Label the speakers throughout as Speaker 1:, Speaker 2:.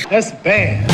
Speaker 1: That's bad.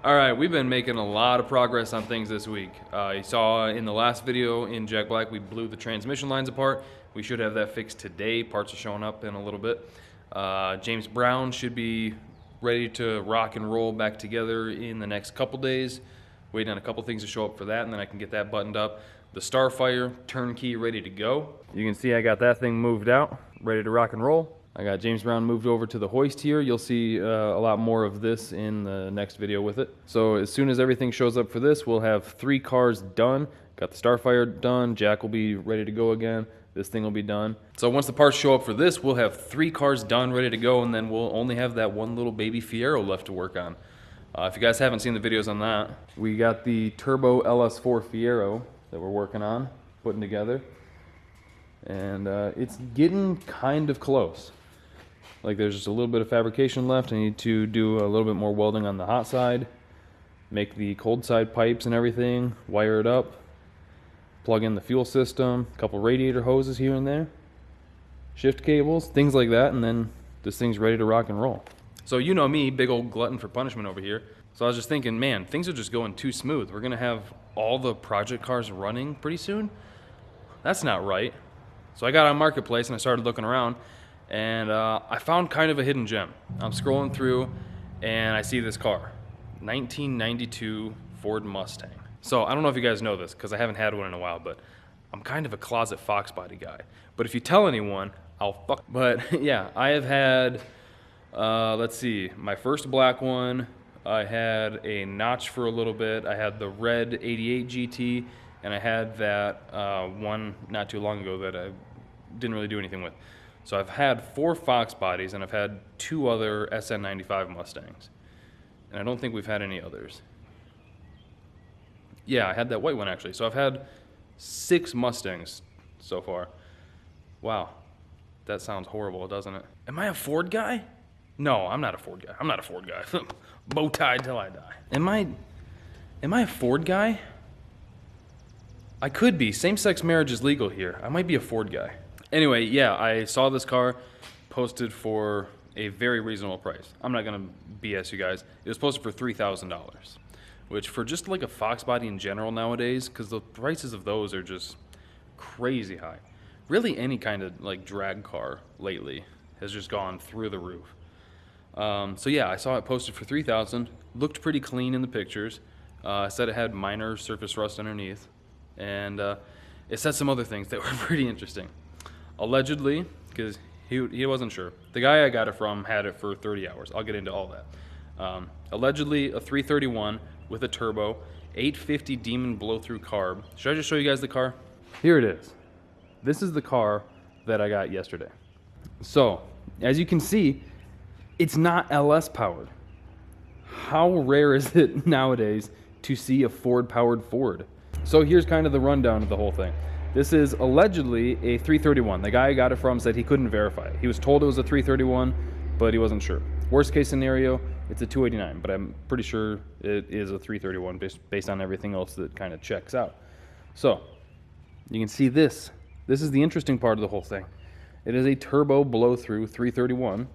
Speaker 2: Alright, we've been making a lot of progress on things this week. You saw in the last video in Jack Black, we blew the transmission lines apart. We should have that fixed today. Parts are showing up in a little bit. James Brown should be ready to rock and roll back together in the next couple days. Waiting on a couple things to show up for that, and then I can get that buttoned up. The Starfire, turnkey, ready to go. You can see I got that thing moved out, ready to rock and roll. I got James Brown moved over to the hoist here. You'll see a lot more of this in the next video with it. So as soon as everything shows up for this, we'll have 3 cars done. Got the Starfire done. Jack will be ready to go again. This thing will be done. So once the parts show up for this, we'll have 3 cars done, ready to go, and then we'll only have that one little baby Fiero left to work on. If you guys haven't seen the videos on that, we got the Turbo LS4 Fiero that we're working on, putting together. And it's getting kind of close. Like there's just a little bit of fabrication left. I need to do a little bit more welding on the hot side, make the cold side pipes and everything, wire it up, plug in the fuel system, a couple radiator hoses here and there, shift cables, things like that, and then this thing's ready to rock and roll. So you know me, big old glutton for punishment over here. So I was just thinking, man, things are just going too smooth. We're gonna have all the project cars running pretty soon? That's not right. So I got on Marketplace and I started looking around, and I found kind of a hidden gem. I'm scrolling through and I see this car, 1992 Ford Mustang. So I don't know if you guys know this because I haven't had one in a while, but I'm kind of a closet Foxbody guy. But if you tell anyone, I'll fuck. But yeah, I have had, let's see, my first black one. I had a notch for a little bit. I had the red 88 GT, and I had that one not too long ago that I didn't really do anything with. So I've had 4 Fox bodies, and I've had 2 other SN95 Mustangs. And I don't think we've had any others. Yeah, I had that white one actually. So I've had 6 Mustangs so far. Wow, that sounds horrible, doesn't it? Am I a Ford guy? No, I'm not a Ford guy. I'm not a Ford guy. Bow tied till I die. Am I a Ford guy? I could be. Same-sex marriage is legal here. I might be a Ford guy. Anyway, yeah, I saw this car posted for a very reasonable price. I'm not gonna BS you guys. It was posted for $3,000, which for just like a Fox body in general nowadays, because the prices of those are just crazy high. Really, any kind of like drag car lately has just gone through the roof. So yeah, I saw it posted for $3,000. Looked pretty clean in the pictures. Said it had minor surface rust underneath, and it said some other things that were pretty interesting. Allegedly, because he wasn't sure. The guy I got it from had it for 30 hours. I'll get into all that. Allegedly, a 331 with a turbo, 850 Demon blow-through carb. Should I just show you guys the car? Here it is. This is the car that I got yesterday. So, as you can see, it's not LS powered. How rare is it nowadays to see a Ford-powered Ford? So here's kind of the rundown of the whole thing. This is allegedly a 331. The guy I got it from said he couldn't verify it. He was told it was a 331, but he wasn't sure. Worst case scenario, it's a 289, but I'm pretty sure it is a 331 based on everything else that kind of checks out. So, you can see this. This is the interesting part of the whole thing. It is a turbo blow-through 331.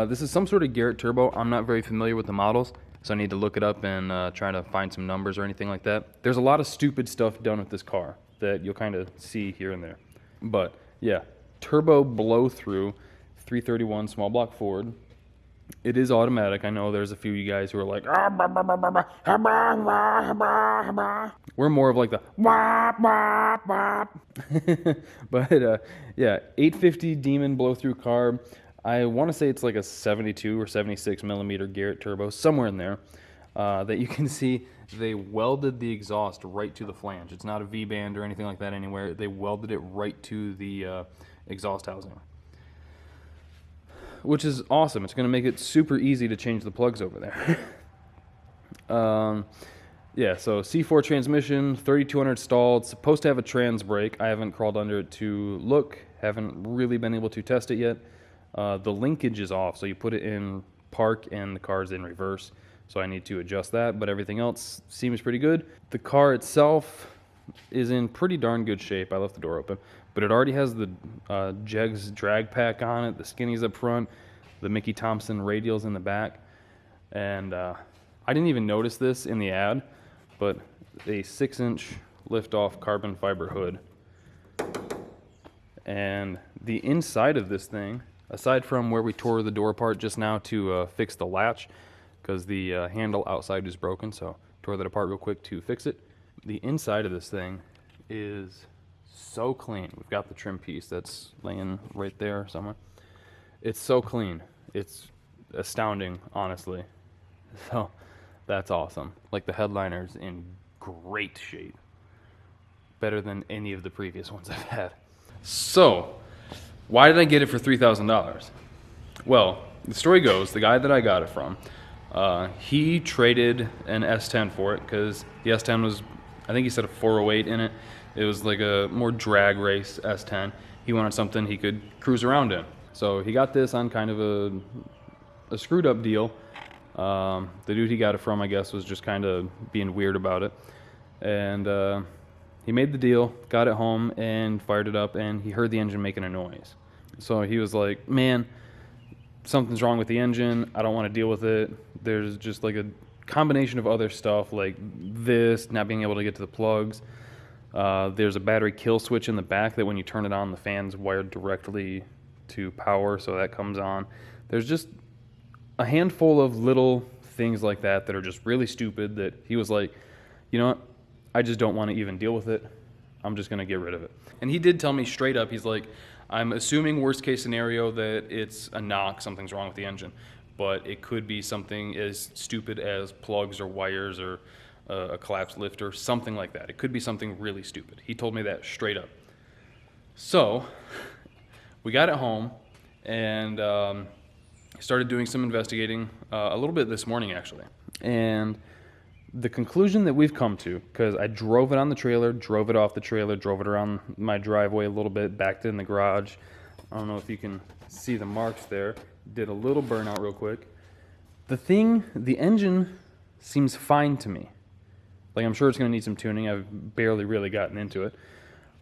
Speaker 2: This is some sort of Garrett turbo. I'm not very familiar with the models, so I need to look it up and try to find some numbers or anything like that. There's a lot of stupid stuff done with this car that you'll kind of see here and there. But yeah, turbo blow-through 331 small block Ford. It is automatic. I know there's a few of you guys who are like, we're more of like the but yeah, 850 Demon blow-through carb. I want to say it's like a 72 or 76 millimeter Garrett turbo, somewhere in there, that you can see they welded the exhaust right to the flange. It's not a V-band or anything like that anywhere. They welded it right to the exhaust housing, which is awesome. It's going to make it super easy to change the plugs over there. Yeah, so C4 transmission, 3200 stalled, supposed to have a trans brake. I haven't crawled under it to look, haven't really been able to test it yet. The linkage is off, so you put it in park and the car's in reverse. So I need to adjust that, but everything else seems pretty good. The car itself is in pretty darn good shape. I left the door open, but it already has the Jegs drag pack on it, the skinnies up front, the Mickey Thompson radials in the back. And I didn't even notice this in the ad, but a 6-inch lift-off carbon fiber hood. And the inside of this thing, aside from where we tore the door apart just now to fix the latch, because the handle outside is broken, so tore that apart real quick to fix it. The inside of this thing is so clean. We've got the trim piece that's laying right there somewhere. It's so clean. It's astounding, honestly. So that's awesome. Like, the headliner's in great shape. Better than any of the previous ones I've had. So, why did I get it for $3,000? Well, the story goes, the guy that I got it from, he traded an S10 for it because the S10 was, I think he said a 408 in it. It was like a more drag race S10. He wanted something he could cruise around in. So he got this on kind of a screwed up deal. The dude he got it from, I guess, was just kind of being weird about it. And he made the deal, got it home, and fired it up, and he heard the engine making a noise. So he was like, man, something's wrong with the engine. I don't want to deal with it. There's just like a combination of other stuff, like this, not being able to get to the plugs. There's a battery kill switch in the back that when you turn it on, the fan's wired directly to power, so that comes on. There's just a handful of little things like that that are just really stupid that he was like, you know what, I just don't want to even deal with it. I'm just going to get rid of it. And he did tell me straight up, he's like, I'm assuming worst case scenario that it's a knock, something's wrong with the engine, but it could be something as stupid as plugs or wires or a collapsed lifter, something like that. It could be something really stupid. He told me that straight up. So we got it home and started doing some investigating a little bit this morning, actually. And the conclusion that we've come to, because I drove it on the trailer, drove it off the trailer, drove it around my driveway a little bit, backed it in the garage. I don't know if you can see the marks there. Did a little burnout real quick. The engine seems fine to me. Like, I'm sure it's going to need some tuning. I've barely really gotten into it.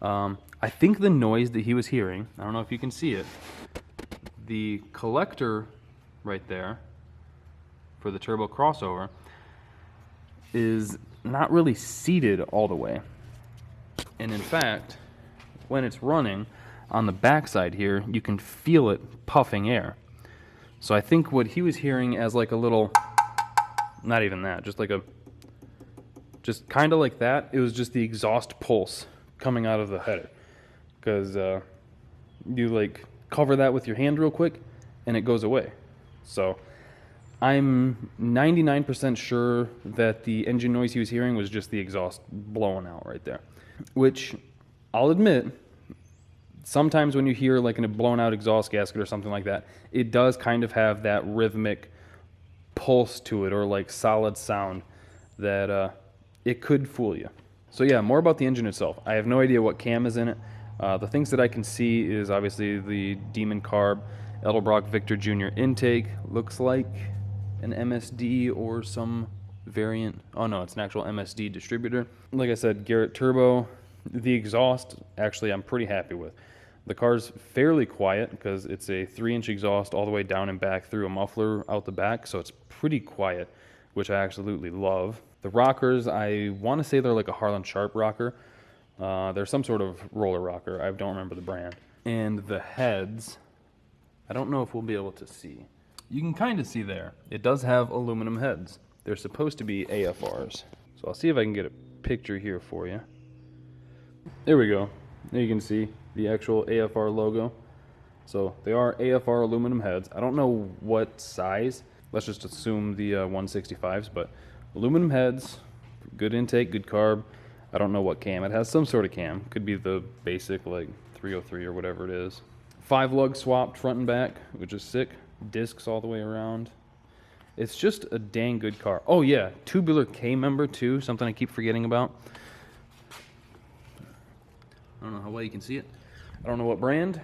Speaker 2: I think the noise that he was hearing, I don't know if you can see it, the collector right there for the turbo crossover is not really seated all the way. And in fact, when it's running on the backside here, you can feel it puffing air. So I think what he was hearing as like a little, not even that, just kind of like that, it was just the exhaust pulse coming out of the header. Because you like cover that with your hand real quick and it goes away. So I'm 99% sure that the engine noise he was hearing was just the exhaust blowing out right there. Which, I'll admit, sometimes when you hear like a blown out exhaust gasket or something like that, it does kind of have that rhythmic pulse to it, or like solid sound that it could fool you. So yeah, more about the engine itself. I have no idea what cam is in it. The things that I can see is obviously the Demon Carb Edelbrock Victor Jr. intake. Looks like an MSD or some variant. Oh no, it's an actual MSD distributor. Like I said, Garrett turbo. The exhaust, actually, I'm pretty happy with. The car's fairly quiet because it's a 3-inch exhaust all the way down and back through a muffler out the back, so it's pretty quiet, which I absolutely love. The rockers, I want to say they're like a Harlan Sharp rocker. They're some sort of roller rocker. I don't remember the brand. And the heads, I don't know if we'll be able to see. You can kind of see there. It does have aluminum heads. They're supposed to be AFRs. So I'll see if I can get a picture here for you. There we go. There you can see the actual AFR logo. So they are AFR aluminum heads. I don't know what size. Let's just assume the 165s, but aluminum heads, good intake, good carb. I don't know what cam. It has some sort of cam. Could be the basic like 303 or whatever it is. 5 lug swapped front and back, which is sick. Discs all the way around. It's just a dang good car. Oh yeah, tubular K member too, something I keep forgetting about. I don't know how well you can see it. I don't know what brand.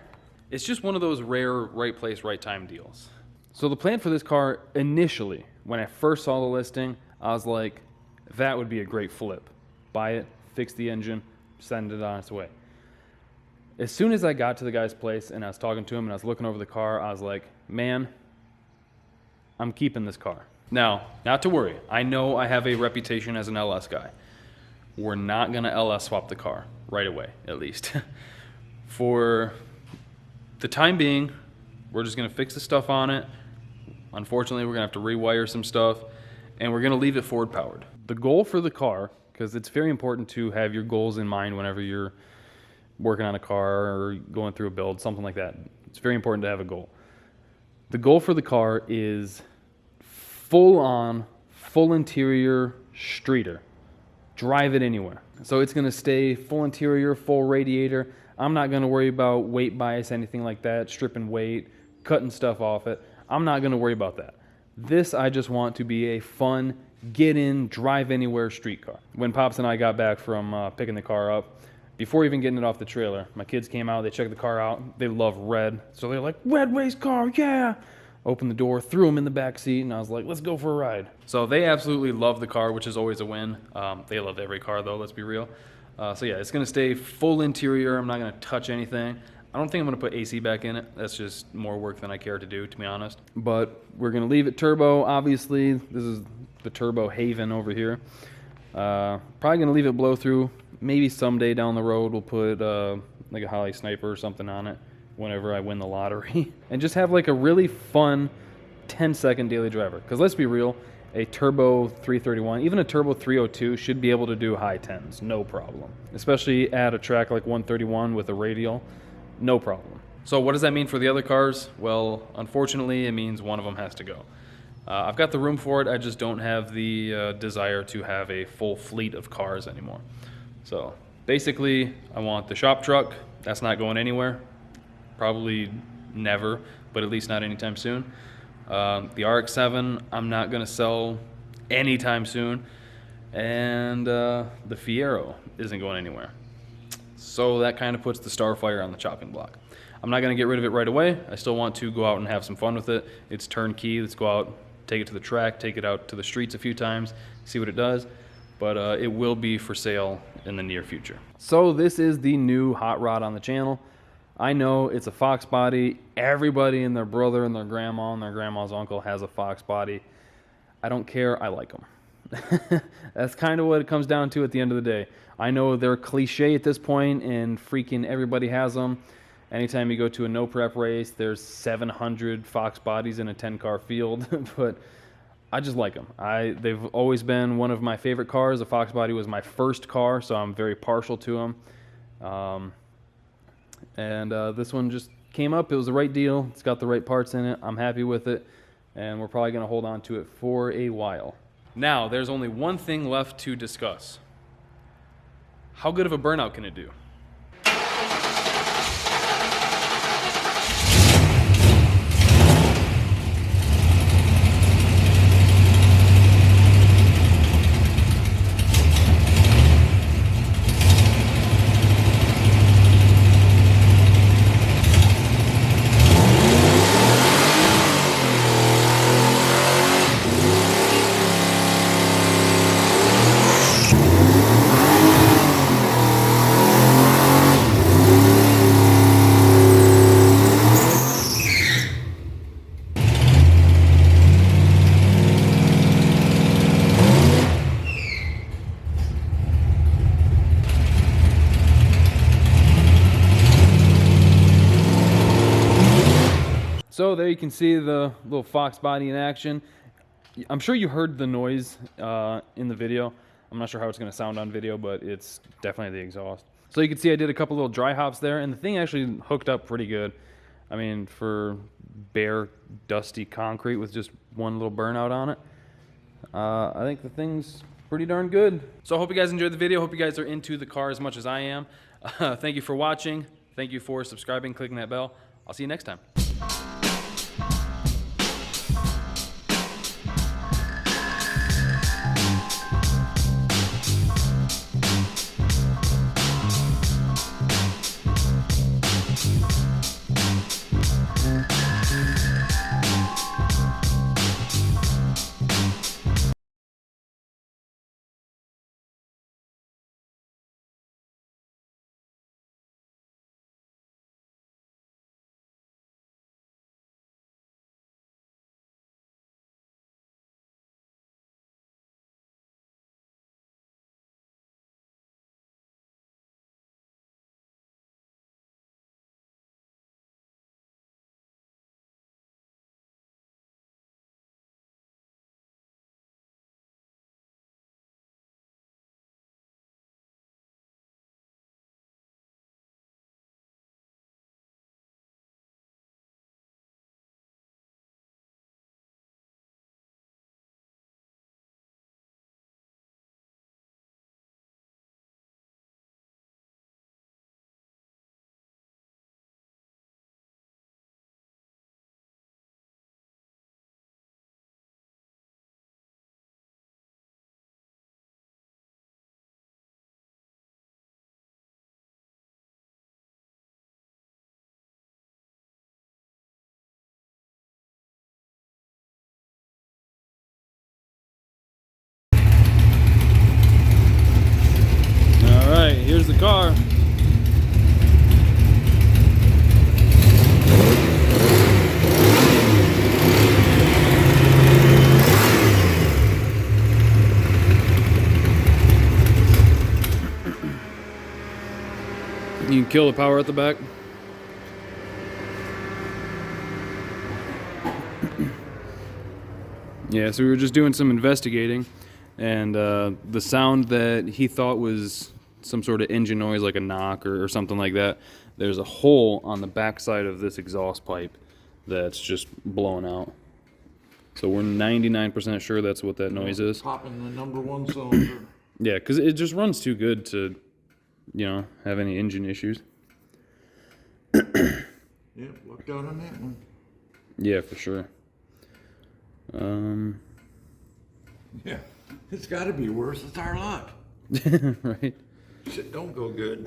Speaker 2: It's just one of those rare right place, right time deals. So the plan for this car initially, when I first saw the listing, I was like, that would be a great flip. Buy it, fix the engine, send it on its way. As soon as I got to the guy's place and I was talking to him and I was looking over the car, I was like, man, I'm keeping this car. Now, not to worry. I know I have a reputation as an LS guy. We're not going to LS swap the car right away, at least. For the time being, we're just going to fix the stuff on it. Unfortunately, we're going to have to rewire some stuff, and we're going to leave it forward powered. The goal for the car, because it's very important to have your goals in mind whenever you're working on a car or going through a build, something like that. It's very important to have a goal. The goal for the car is full interior streeter. Drive it anywhere. So it's going to stay full interior, full radiator. I'm not going to worry about weight bias, anything like that, stripping weight, cutting stuff off it. I'm not going to worry about that. This, I just want to be a fun, get in, drive anywhere street car. When Pops and I got back from picking the car up, before even getting it off the trailer, my kids came out, they checked the car out. They love red. So they're like, red race car, yeah. Opened the door, threw them in the back seat, and I was like, let's go for a ride. So they absolutely love the car, which is always a win. They love every car, though, let's be real. So yeah, it's going to stay full interior. I'm not going to touch anything. I don't think I'm going to put AC back in it. That's just more work than I care to do, to be honest. But we're going to leave it turbo, obviously. This is the turbo haven over here. Probably going to leave it blow through. Maybe someday down the road we'll put like a Holly Sniper or something on it whenever I win the lottery. And just have like a really fun 10-second daily driver. Because let's be real, a turbo 331, even a turbo 302 should be able to do high 10s, no problem. Especially at a track like 131 with a radial, no problem. So what does that mean for the other cars? Well, unfortunately, it means one of them has to go. I've got the room for it, I just don't have the desire to have a full fleet of cars anymore. So basically, I want the shop truck. That's not going anywhere. Probably never, but at least not anytime soon. The RX-7, I'm not going to sell anytime soon. And the Fiero isn't going anywhere. So that kind of puts the Starfire on the chopping block. I'm not going to get rid of it right away. I still want to go out and have some fun with it. It's turnkey. Let's go out, take it to the track, take it out to the streets a few times, see what it does. But it will be for sale in the near future. So this is the new hot rod on the channel. I know it's a Foxbody. Everybody and their brother and their grandma and their grandma's uncle has a Foxbody. I don't care. I like them. That's kind of what it comes down to at the end of the day. I know they're cliche at this point and freaking everybody has them. Anytime you go to a no prep race, there's 700 Foxbodies in a 10-car field. But I just like them. They've always been one of my favorite cars. The Foxbody was my first car, so I'm very partial to them. This one just came up. It was the right deal. It's got the right parts in it. I'm happy with it, and we're probably going to hold on to it for a while. Now, there's only one thing left to discuss. How good of a burnout can it do? So there you can see the little Foxbody in action. I'm sure you heard the noise in the video. I'm not sure how it's going to sound on video, but it's definitely the exhaust. So you can see I did a couple little dry hops there, and the thing actually hooked up pretty good. I mean, for bare, dusty concrete with just one little burnout on it, I think the thing's pretty darn good. So I hope you guys enjoyed the video. Hope you guys are into the car as much as I am. Thank you for watching. Thank you for subscribing, clicking that bell. I'll see you next time. kill the power at the back? Yeah, so we were just doing some investigating, and the sound that he thought was some sort of engine noise, like a knock or something like that, there's a hole on the backside of this exhaust pipe that's just blowing out. So we're 99% sure that's what that noise is.
Speaker 1: Popping the number one cylinder.
Speaker 2: Yeah, because it just runs too good to, you know, have any engine issues.
Speaker 1: Yep, lucked out on that one.
Speaker 2: Yeah, for sure.
Speaker 1: Yeah, it's got to be worse. It's our luck.
Speaker 2: Right.
Speaker 1: Shit don't go good.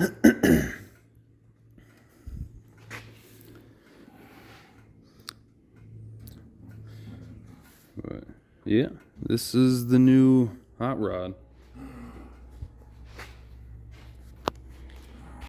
Speaker 2: But yeah, this is the new hot rod.